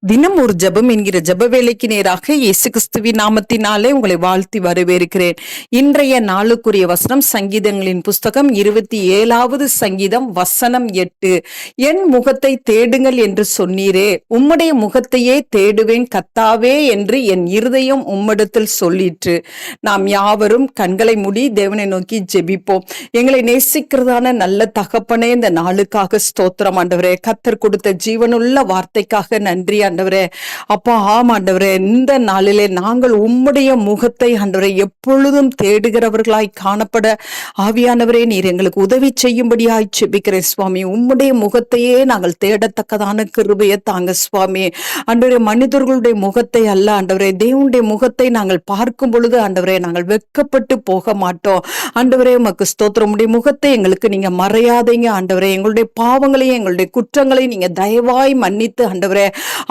தினம் ஒரு ஜெபம் என்கிற ஜெப வேலைக்கு நேராக இயேசு கிறிஸ்துவின் நாமத்தினாலே உங்களை வாழ்த்தி வரவேற்கிறேன். இன்றைய நாளுக்குரிய வசனம் சங்கீதங்களின் புஸ்தகம் 27வது சங்கீதம் வசனம் 8. என் முகத்தை தேடுங்கள் என்று சொன்னீரே, உம்முடைய முகத்தையே தேடுவேன் கர்த்தாவே என்று என் இருதயம் உம்மிடத்தில் சொல்லிற்று. நாம் யாவரும் கண்களை மூடி தேவனை நோக்கி ஜெபிப்போம். எங்களை நேசிக்கிறதான நல்ல தகப்பனே, இந்த நாளுக்காக ஸ்தோத்திரம் ஆண்டவரே. கர்த்தர் கொடுத்த ஜீவனுள்ள வார்த்தைக்காக நன்றி ஆண்டவரே. அப்பா ஆண்டவரே, இந்த நாளிலே நாங்கள் உம்முடைய முகத்தை ஆண்டவரே எப்பொழுதும் தேடுகிறவர்களாய் காணப்பட ஆவியானவரே நீர் எங்களுக்கு உதவி செய்யும்படியாய் ஜெபிக்கிறேன் சுவாமி. உம்முடைய முகத்தையே நாங்கள் தேடத்தக்கதான கிருபையை தாங்க சுவாமி. ஆண்டவரே, மனிதர்களுடைய முகத்தை அல்ல ஆண்டவரே, தேவனுடைய முகத்தை நாங்கள் பார்க்கும் பொழுது ஆண்டவரே நாங்கள் வெட்கப்பட்டு போக மாட்டோம். ஆண்டவரே உமக்கு ஸ்தோத்திரம். உம்முடைய முகத்தை எங்களுக்கு நீங்க மறையாதீங்க ஆண்டவரே. எங்களுடைய பாவங்களையும் எங்களுடைய குற்றங்களையும் நீங்க தயவாய் மன்னித்து ஆண்டவரே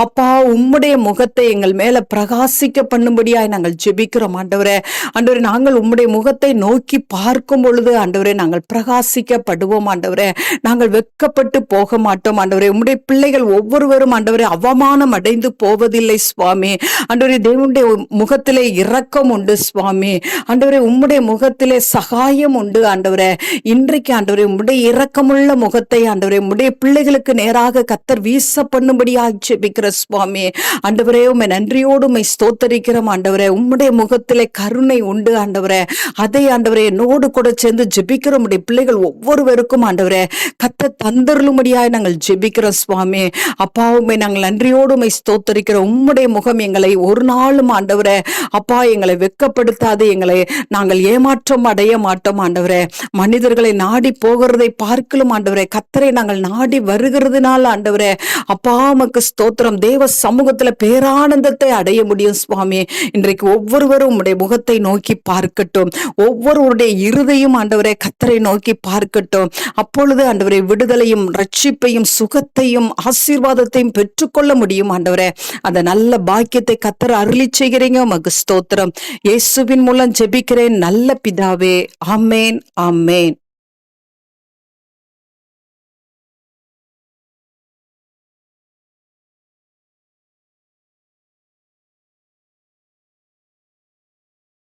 அப்பா உம்முடைய முகத்தை எங்கள் மேல பிரகாசிக்க பண்ணும்படியாய் நாங்கள் ஜெபிக்கிறோம் ஆண்டவரே. ஆண்டவரே, நாங்கள் உம்முடைய முகத்தை நோக்கி பார்க்கும் பொழுது ஆண்டவரே நாங்கள் பிரகாசிக்கப்படுவோம் ஆண்டவரே. நாங்கள் வெட்கப்பட்டு போக மாட்டோம் ஆண்டவரே. உம்முடைய பிள்ளைகள் ஒவ்வொருவரும் ஆண்டவரே அவமானம் அடைந்து போவதில்லை சுவாமி. ஆண்டவரே, தேவனுடைய முகத்திலே இரக்கம் உண்டு சுவாமி. ஆண்டவரே, உம்முடைய முகத்திலே சகாயம் உண்டு ஆண்டவரே. இன்றைக்கு ஆண்டவரே உம்முடைய இரக்கமுள்ள முகத்தை ஆண்டவரே உம்முடைய பிள்ளைகளுக்கு நேராக கர்த்தர் வீச பண்ணும்படியாய் ஜெபிக்கிற சுவாமி. ஆண்டவரே, உம்மை நன்றியோடு உம்மை ஸ்தோத்தரிக்கிறோம் ஆண்டவரே. உம்முடைய முகத்திலே கருணை உண்டு ஆண்டவரே. அதை ஆண்டவரே என்னோடு கூட சேர்ந்து ஜெபிக்கிற உம்முடைய பிள்ளைகள் ஒவ்வொருவருக்கும் ஆண்டவரே கர்த்தர் தந்தருளும்படியாய் நாங்கள் ஜெபிக்கிறோம் சுவாமி. அப்பா, உம்மை நாங்கள் நன்றியோடு உம்மை ஸ்தோத்தரிக்கிறோம். உம்முடைய முகம் எங்களை ஒரு நாளும் ஆண்டவரே அப்பா எங்களை வெட்கப்படுத்தாது. எங்களை நாங்கள் ஏமாற்றம் அடைய மாட்டோம் ஆண்டவரே. மனிதர்களை நாடி போகிறதை பார்க்கலும் ஆண்டவரே கர்த்தரை நாங்கள் நாடி வருகிறதுனால ஆண்டவரே அப்பா உமக்கு ஸ்தோத்திரம். தேவ சமூகத்துல பேரானந்தத்தை அடைய முடியும் சுவாமி. இன்றைக்கு ஒவ்வொருவரும் உம்முடைய முகத்தை நோக்கி பார்க்கட்டும். ஒவ்வொருவருடைய இருதையும் ஆண்டவரே கர்த்தரை நோக்கி பார்க்கட்டும். அப்பொழுது ஆண்டவரே விடுதலையும் ரட்சிப்பையும் சுகத்தையும் ஆசீர்வாதத்தையும் பெற்றுக்கொள்ள முடியும் ஆண்டவரே. அந்த நல்ல பாக்கியத்தை கர்த்தர் அருளி செய்கிறீங்க. உமக்கு ஸ்தோத்திரம். இயேசுவின் மூலம் ஜெபிக்கிறேன் நல்ல பிதாவே. ஆமேன் ஆமேன்.